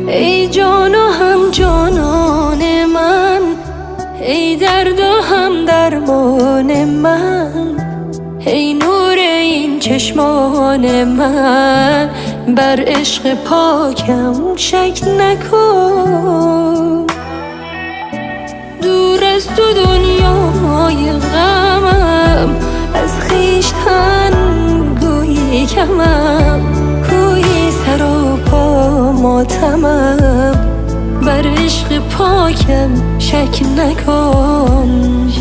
ای جان و هم جانان من، ای درد و هم درمان من، ای نور این چشمان من، بر عشق پاکم شک نکن. دور از تو دنیای غمم، از خویشتن گویی کمم، گویی سر و پا ماتمم، بر عشق پاکم شک نکن.